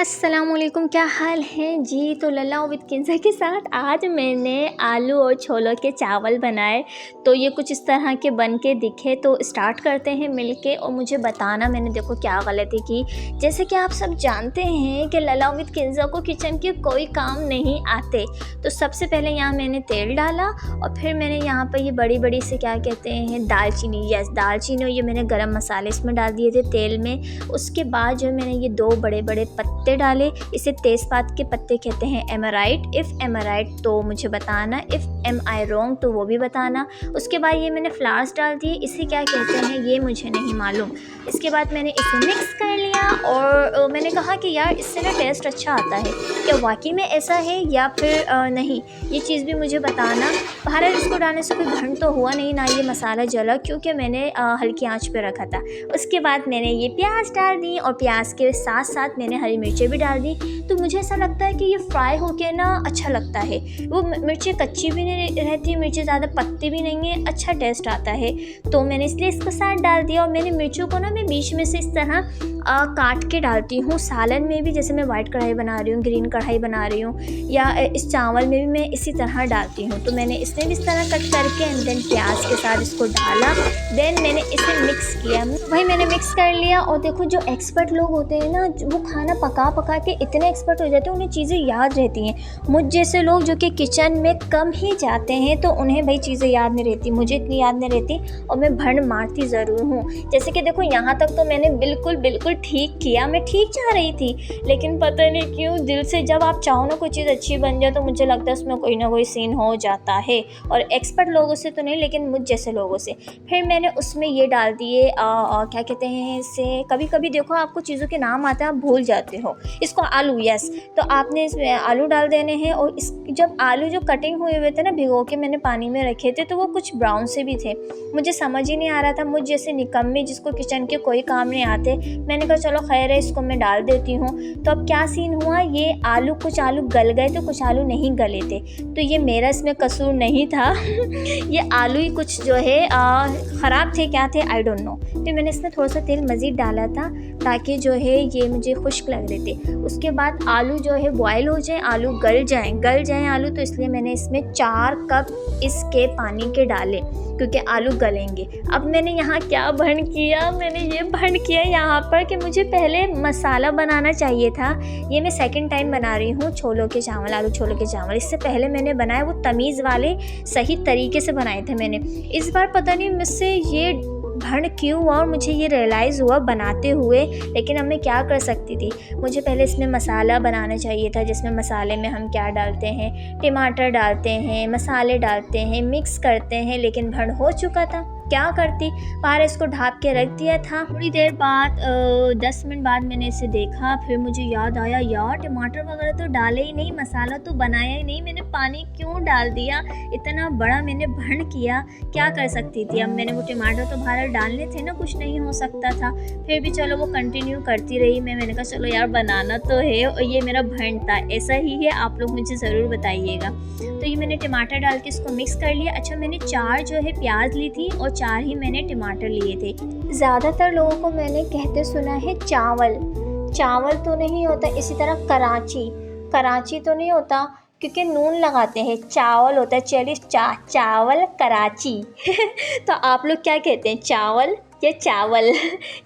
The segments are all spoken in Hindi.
अस्सलामुअलैकुम, क्या हाल है जी। तो लल्ला विद किंज़ा के साथ आज मैंने आलू और छोलों के चावल बनाए। तो ये कुछ इस तरह के बन के दिखे। तो स्टार्ट करते हैं मिलके और मुझे बताना मैंने देखो क्या गलती की। जैसे कि आप सब जानते हैं कि लल्ला विद किंज़ा को किचन के कोई काम नहीं आते। तो सबसे पहले यहाँ मैंने तेल डाला और फिर मैंने यहाँ पर ये बड़ी बड़ी से क्या कहते हैं दालचीनी, यस दालचीनी, और ये मैंने गरम मसाले इसमें डाल दिए थे तेल में। उसके बाद जो मैंने ये 2 बड़े बड़े पत्ते डाले, इसे तेज़पात के पत्ते कहते हैं। Am I right? If am I right तो मुझे बताना, इफ़ एम आई रॉन्ग तो वो भी बताना। उसके बाद ये मैंने फ्लावर्स डाल दिए, इसे क्या कहते हैं ये मुझे नहीं मालूम। इसके बाद मैंने इसे मिक्स कर लिया और मैंने कहा कि यार इससे ना टेस्ट अच्छा आता है। क्या वाकई में ऐसा है या फिर नहीं, ये चीज़ भी मुझे बताना। बाहर इसको डालने से कोई भंड तो हुआ नहीं, ना ये मसाला जला, क्योंकि मैंने हल्की आंच पे रखा था। उसके बाद मैंने ये प्याज डाल दी और प्याज के साथ साथ मैंने हरी मिर्चें भी डाल दी। तो मुझे ऐसा लगता है कि ये फ्राई होके ना अच्छा लगता है। वो मिर्चें कच्ची भी नहीं रहती, मिर्चें ज़्यादा पकती भी नहीं है, अच्छा टेस्ट आता है। तो मैंने इसलिए इसको साथ डाल दिया। और मैंने मिर्चों को ना मैं बीच में से इस तरह काट के डालती हूँ। सालन में भी जैसे मैं वाइट कढ़ाई बना रही हूँ, ग्रीन कढ़ाई बना रही हूँ, या इस चावल में भी मैं इसी तरह डालती हूँ। तो मैंने इसमें भी इस तरह कट करके एंड देन प्याज के साथ इसको डाला। देन मैंने इसे मिक्स किया। वही मैंने मिक्स कर लिया। और देखो जो एक्सपर्ट लोग होते हैं ना, वो खाना पका पका के इतने एक्सपर्ट हो जाते हैं, उन्हें चीज़ें याद रहती हैं। मुझ जैसे लोग जो कि किचन में कम ही जाते हैं, तो उन्हें भाई चीज़ें याद नहीं रहती, मुझे इतनी याद नहीं रहती और मैं भंड मारती ज़रूर हूँ। जैसे कि देखो यहाँ तक तो मैंने बिल्कुल ठीक किया, मैं ठीक चाह रही थी, लेकिन पता नहीं क्यों दिल से जब आप चाहो ना कोई चीज़ अच्छी बन जाए तो मुझे लगता है उसमें कोई ना कोई सीन हो जाता है। और एक्सपर्ट लोगों से तो नहीं, लेकिन मुझ जैसे लोगों से। फिर मैंने उसमें ये डाल दिए क्या कहते हैं इसे, कभी कभी देखो आपको चीज़ों के नाम आते हैं आप भूल जाते हो। इसको आलू, यस, तो आपने इसमें आलू डाल देने हैं। और जब आलू जो कटिंग हुए हुए थे ना, भिगो के मैंने पानी में रखे थे, तो वो कुछ ब्राउन से भी थे। मुझे समझ ही नहीं आ रहा था, मुझ जैसे निकम्मी जिसको किचन के कोई काम नहीं आते, मैंने कहा चलो खैर है, इसको मैं डाल देती हूँ। तो अब क्या सीन हुआ, ये कुछ आलू गल गए तो कुछ आलू नहीं गले थे। तो ये मेरा इसमें कसूर नहीं था ये आलू ही कुछ जो है ख़राब थे, क्या थे आई डोंट नो। फिर मैंने इसमें थोड़ा सा तेल मज़ीद डाला था ताकि जो है ये मुझे खुश्क लग रहे थे। उसके बाद आलू जो है बॉयल हो जाए, आलू गल जाएं आलू, तो इसलिए मैंने इसमें 4 कप इसके पानी के डाले, क्योंकि आलू गलेंगे। अब मैंने यहाँ क्या भंड किया, मैंने ये भंड किया यहाँ पर कि मुझे पहले मसाला बनाना चाहिए था। ये मैं सेकंड टाइम बना रही हूँ छोलों के चावल, आलू छोलों के चावल। इससे पहले मैंने बनाया वो तमीज़ वाले सही तरीके से बनाए थे मैंने। इस बार पता नहीं मुझसे ये भंड क्यों हुआ और मुझे ये रियलाइज़ हुआ बनाते हुए, लेकिन अब मैं क्या कर सकती थी। मुझे पहले इसमें मसाला बनाना चाहिए था, जिसमें मसाले में हम क्या डालते हैं, टमाटर डालते हैं, मसाले डालते हैं, मिक्स करते हैं, लेकिन भंड हो चुका था। क्या करती, बाहर इसको ढाँप के रख दिया था। थोड़ी देर बाद 10 मिनट बाद मैंने इसे देखा, फिर मुझे याद आया यार टमाटर वगैरह तो डाले ही नहीं, मसाला तो बनाया ही नहीं, मैंने पानी क्यों डाल दिया, इतना बड़ा मैंने भंड किया। क्या कर सकती थी, अब मैंने वो टमाटर तो बाहर डालने थे ना, कुछ नहीं हो सकता था। फिर भी चलो वो कंटिन्यू करती रही। मैंने कहा चलो यार बनाना तो है, और ये मेरा भंड था। ऐसा ही है, आप लोग मुझे ज़रूर बताइएगा। तो ये मैंने टमाटर डाल के इसको मिक्स कर लिया। अच्छा, मैंने 4 जो है प्याज ली थी और 4 ही मैंने टमाटर लिए थे। ज़्यादातर लोगों को मैंने कहते सुना है चावल तो नहीं होता, इसी तरह कराची तो नहीं होता, क्योंकि नून लगाते हैं, चावल होता है। चलिए चावल कराची तो आप लोग क्या कहते हैं, चावल या चावल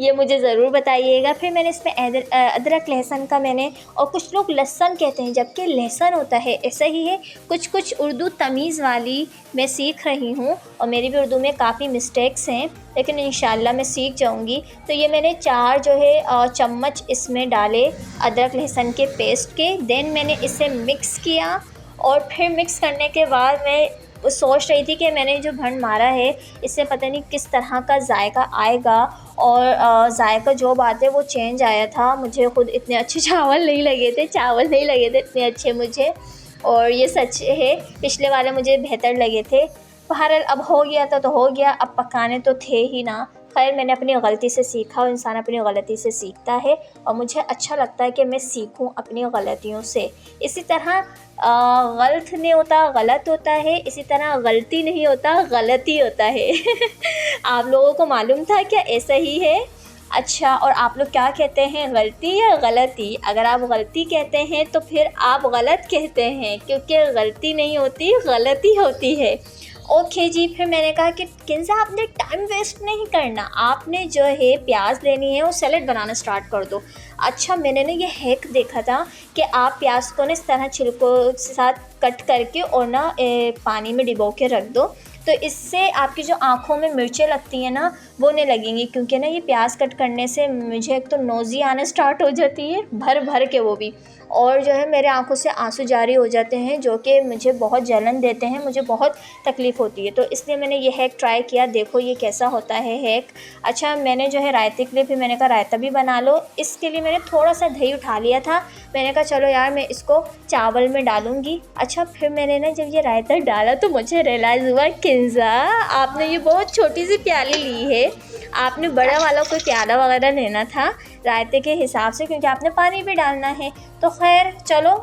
ये मुझे ज़रूर बताइएगा। फिर मैंने इसमें अदरक लहसुन का मैंने, और कुछ लोग लहसुन कहते हैं जबकि लहसुन होता है, ऐसा ही है। कुछ उर्दू तमीज़ वाली मैं सीख रही हूँ और मेरी भी उर्दू में काफ़ी मिस्टेक्स हैं, लेकिन इंशाल्लाह मैं सीख जाऊँगी। तो ये मैंने 4 जो है चम्मच इसमें डाले अदरक लहसुन के पेस्ट के। देन मैंने इसे मिक्स किया और फिर मिक्स करने के बाद मैं सोच रही थी कि मैंने जो भंड मारा है इससे पता नहीं किस तरह का जायका आएगा, और जायका जो बात है वो चेंज आया था। मुझे खुद इतने अच्छे चावल नहीं लगे थे इतने अच्छे मुझे, और ये सच है, पिछले वाले मुझे बेहतर लगे थे। बहरहाल अब हो गया था तो हो गया, अब पकाने तो थे ही ना। खैर मैंने अपनी गलती से सीखा, और इंसान अपनी गलती से सीखता है, और मुझे अच्छा लगता है कि मैं सीखूं अपनी गलतियों से। इसी तरह गलत नहीं होता, गलत होता है, इसी तरह गलती नहीं होता, गलती होता है आप लोगों को मालूम था क्या ऐसा ही है? अच्छा, और आप लोग क्या कहते हैं, गलती या गलती? अगर आप गलती कहते हैं तो फिर आप गलत कहते हैं, क्योंकि गलती नहीं होती, गलती होती है। ओके जी, फिर मैंने कहा कि किन्जा आपने टाइम वेस्ट नहीं करना, आपने जो है प्याज लेनी है और सैलेड बनाना स्टार्ट कर दो। अच्छा, मैंने ना ये हैक देखा था कि आप प्याज को ना इस तरह छिलकों के साथ कट करके और ना पानी में डिबो के रख दो, तो इससे आपकी जो आँखों में मिर्चें लगती हैं ना वो नहीं लगेंगी, क्योंकि ना ये प्याज कट करने से मुझे एक तो नोज़ी आना स्टार्ट हो जाती है भर भर के, वो भी, और जो है मेरे आँखों से आंसू जारी हो जाते हैं जो कि मुझे बहुत जलन देते हैं, मुझे बहुत तकलीफ़ होती है। तो इसलिए मैंने ये हैक ट्राई किया, देखो ये कैसा होता है हैक। अच्छा, मैंने जो है रायते के लिए फिर मैंने कहा रायता भी बना लो। इसके लिए मैंने थोड़ा सा दही उठा लिया था, मैंने कहा चलो यार मैं इसको चावल में डालूँगी। अच्छा, फिर मैंने ना जब ये रायता डाला तो मुझे रियलाइज़ हुआ किन्जा आपने ये बहुत छोटी सी प्याली ली है, आपने बड़ा वाला कोई प्याला वगैरह लेना था रायते के हिसाब से, क्योंकि आपने पानी भी डालना है। तो खैर चलो,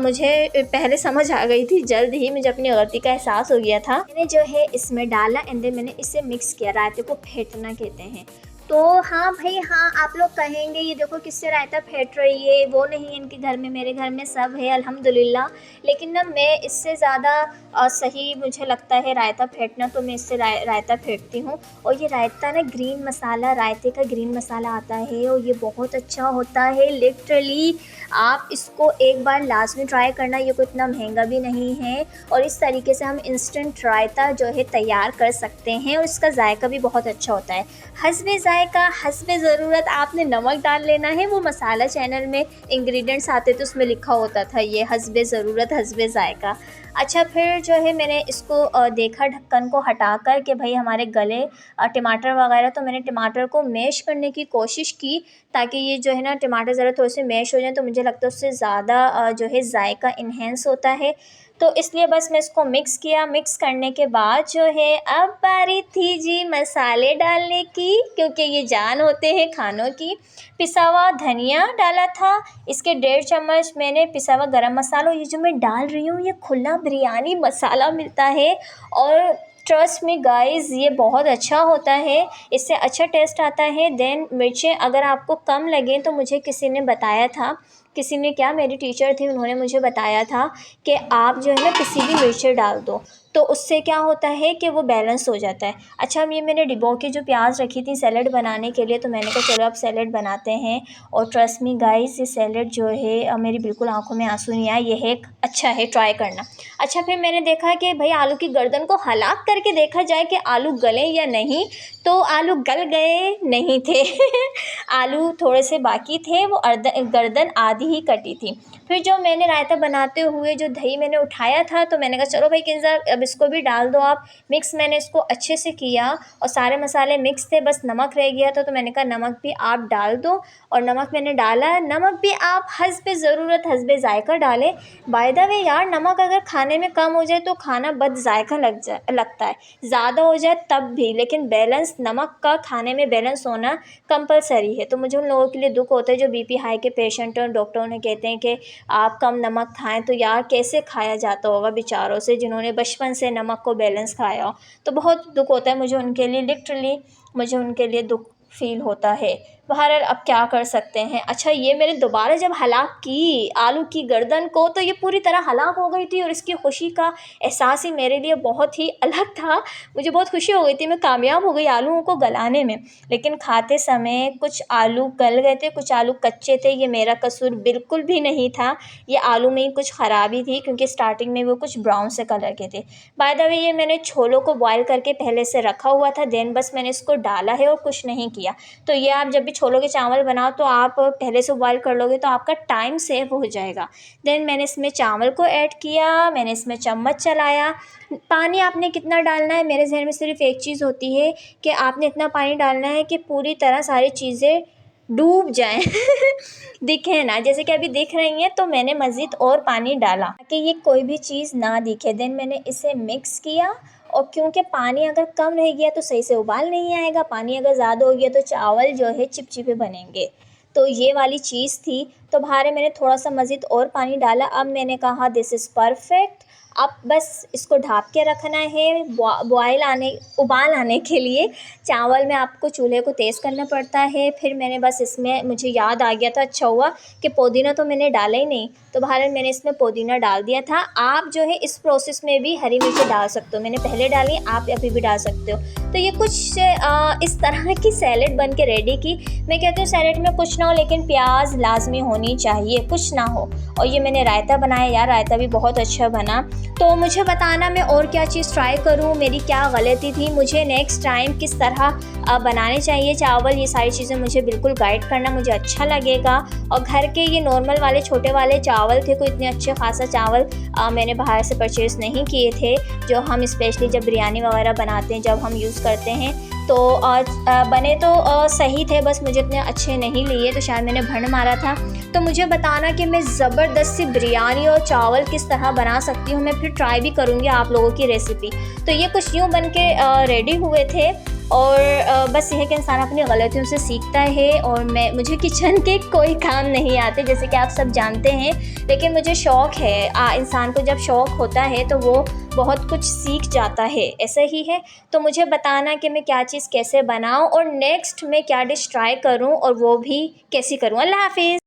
मुझे पहले समझ आ गई थी, जल्द ही मुझे अपनी गलती का एहसास हो गया था। मैंने जो है इसमें डाला एंड देन मैंने इसे मिक्स किया, रायते को फेंटना कहते हैं। तो हाँ भाई हाँ, आप लोग कहेंगे ये देखो किससे रायता फेंट रही है, वो नहीं है इनके घर में, मेरे घर में सब है अल्हम्दुलिल्लाह। लेकिन ना मैं इससे ज़्यादा सही मुझे लगता है रायता फेंटना, तो मैं इससे रायता फेंटती हूँ। और ये रायता ना ग्रीन मसाला, रायते का ग्रीन मसाला आता है और ये बहुत अच्छा होता है लिटरली। आप इसको एक बार लाजमी ट्राई करना, ये कोई इतना महंगा भी नहीं है और इस तरीके से हम इंस्टेंट रायता जो है तैयार कर सकते हैं और इसका जायका भी बहुत अच्छा होता है। हस्बे जायका हस्बे ज़रूरत आपने नमक डाल लेना है, वो मसाला चैनल में इंग्रेडिएंट्स आते तो उसमें लिखा होता था ये हस्बे ज़रूरत हस्बे जायका। अच्छा, फिर जो है मैंने इसको देखा ढक्कन को हटा कर कि भाई हमारे गले टमाटर वगैरह, तो मैंने टमाटर को मैश करने की कोशिश की ताकि ये जो है ना टमाटर ज़रा थोड़े से मैश हो जाए, तो मुझे लगता है उससे ज़्यादा जो है जायका इन्हेंस होता है। तो इसलिए बस मैं इसको मिक्स किया, मिक्स करने के बाद जो है अब बारी थी जी मसाले डालने की, क्योंकि ये जान होते हैं खानों की। पिसा हुआ धनिया डाला था, इसके 1.5 चम्मच मैंने पिसा हुआ गरम मसाला, ये जो मैं डाल रही हूँ ये खुला बिरयानी मसाला मिलता है और ट्रस्ट मी गाइज़ ये बहुत अच्छा होता है, इससे अच्छा टेस्ट आता है। देन मिर्चें अगर आपको कम लगें तो मुझे किसी ने बताया था, किसी ने क्या, मेरी टीचर थी उन्होंने मुझे बताया था कि आप जो है ना किसी भी मिर्चें डाल दो तो उससे क्या होता है कि वो बैलेंस हो जाता है। अच्छा, ये मैंने डिबो के जो प्याज रखी थी सैलेड बनाने के लिए, तो मैंने कहा चलो अब सैलेड बनाते हैं। और ट्रस्ट मी गाइस ये सैलेड जो है मेरी बिल्कुल आंखों में आंसू नहीं आए, ये है अच्छा है, ट्राई करना। अच्छा, फिर मैंने देखा कि भाई आलू की गर्दन को हलाक करके देखा जाए कि आलू गले या नहीं, तो आलू गल गए नहीं थे आलू थोड़े से बाकी थे, वो गर्दन आधी ही कटी थी। फिर जो मैंने रायता बनाते हुए जो दही मैंने उठाया था, तो मैंने कहा चलो भाई किन्जा अब इसको भी डाल दो आप मिक्स। मैंने इसको अच्छे से किया और सारे मसाले मिक्स थे, बस नमक रह गया था, तो मैंने कहा नमक भी आप डाल दो। और नमक मैंने डाला, नमक भी आप हस्बे ज़रूरत हस्बे जायका डालें। बाय द वे यार, नमक अगर खाने में कम हो जाए तो खाना बद जायका लगता है, ज़्यादा हो जाए तब भी, लेकिन बैलेंस नमक का खाने में बैलेंस होना कंपलसरी है। तो मुझे उन लोगों के लिए दुख होता है जो बीपी हाई के पेशेंट और डॉक्टरों ने कहते हैं कि आप कम नमक खाएं, तो यार कैसे खाया जाता होगा बेचारों से जिन्होंने बचपन से नमक को बैलेंस खाया हो। तो बहुत दुख होता है मुझे उनके लिए, लिटरली मुझे उनके लिए दुख फील होता है। बहरहाल अब क्या कर सकते हैं। अच्छा, ये मैंने दोबारा जब हलाक की आलू की गर्दन को, तो ये पूरी तरह हलाक हो गई थी और इसकी खुशी का एहसास ही मेरे लिए बहुत ही अलग था। मुझे बहुत खुशी हो गई थी, मैं कामयाब हो गई आलूओं को गलाने में। लेकिन खाते समय कुछ आलू गल गए थे, कुछ आलू कच्चे थे, ये मेरा कसूर बिल्कुल भी नहीं था, ये आलू में ही कुछ ख़राबी थी, क्योंकि स्टार्टिंग में वो कुछ ब्राउन से कलर के थे। बाय द वे ये मैंने छोलों को बॉयल करके पहले से रखा हुआ था, देन बस मैंने इसको डाला है और कुछ नहीं किया। तो ये आप जब भी छोलों के चावल बनाओ तो आप पहले से बॉयल कर लोगे तो आपका टाइम सेव हो जाएगा। देन मैंने इसमें चावल को ऐड किया, मैंने इसमें चम्मच चलाया। पानी आपने कितना डालना है, मेरे ज़हन में सिर्फ एक चीज़ होती है कि आपने इतना पानी डालना है कि पूरी तरह सारी चीज़ें डूब जाएं दिखे ना, जैसे कि अभी दिख रही हैं। तो मैंने मज़ीद और पानी डाला ताकि ये कोई भी चीज़ ना दिखे। देन मैंने इसे मिक्स किया, और क्योंकि पानी अगर कम रह गया तो सही से उबाल नहीं आएगा, पानी अगर ज़्यादा हो गया तो चावल जो है चिपचिपे बनेंगे। तो ये वाली चीज़ थी। तो भारे मैंने थोड़ा-सा मज़ीद और पानी डाला। अब मैंने कहा दिस इज़ परफ़ेक्ट। अब बस इसको ढक के रखना है उबाल आने के लिए। चावल में आपको चूल्हे को तेज़ करना पड़ता है। फिर मैंने बस इसमें मुझे याद आ गया था, अच्छा हुआ कि पुदीना तो मैंने डाला ही नहीं, तो बहरहाल मैंने इसमें पुदीना डाल दिया था। आप जो है इस प्रोसेस में भी हरी मिर्ची डाल सकते हो, मैंने पहले डाली, आप अभी भी डाल सकते हो। तो ये कुछ इस तरह की सैलेड बन के रेडी की। मैं कहती हूँ सैलेड में कुछ ना हो लेकिन प्याज लाजमी होनी चाहिए, कुछ ना हो। और ये मैंने रायता बनाया यार, रायता भी बहुत अच्छा बना। तो मुझे बताना मैं और क्या चीज़ ट्राई करूँ, मेरी क्या गलती थी, मुझे नेक्स्ट टाइम किस तरह बनाने चाहिए चावल, ये सारी चीज़ें मुझे बिल्कुल गाइड करना, मुझे अच्छा लगेगा। और घर के ये नॉर्मल वाले छोटे वाले चावल थे, कोई इतने अच्छे खासा चावल मैंने बाहर से परचेज़ नहीं किए थे, जो हम स्पेशली जब बिरयानी वगैरह बनाते हैं जब हम यूज़ करते हैं। तो बने तो सही थे, बस मुझे इतने अच्छे नहीं लिए, तो शायद मैंने भंड मारा था। तो मुझे बताना कि मैं ज़बरदस्त सी बिरयानी और चावल किस तरह बना सकती हूँ, मैं फिर ट्राई भी करूँगी आप लोगों की रेसिपी। तो ये कुछ यूँ बन के रेडी हुए थे। और बस ये है कि इंसान अपनी गलतियों से सीखता है। और मुझे किचन के कोई काम नहीं आते जैसे कि आप सब जानते हैं, लेकिन मुझे शौक़ है। इंसान को जब शौक़ होता है तो वो बहुत कुछ सीख जाता है, ऐसा ही है। तो मुझे बताना कि मैं क्या चीज़ कैसे बनाऊँ और नेक्स्ट मैं क्या डिश ट्राई करूँ और वो भी कैसी करूँ। अल्लाह हाफ़िज़।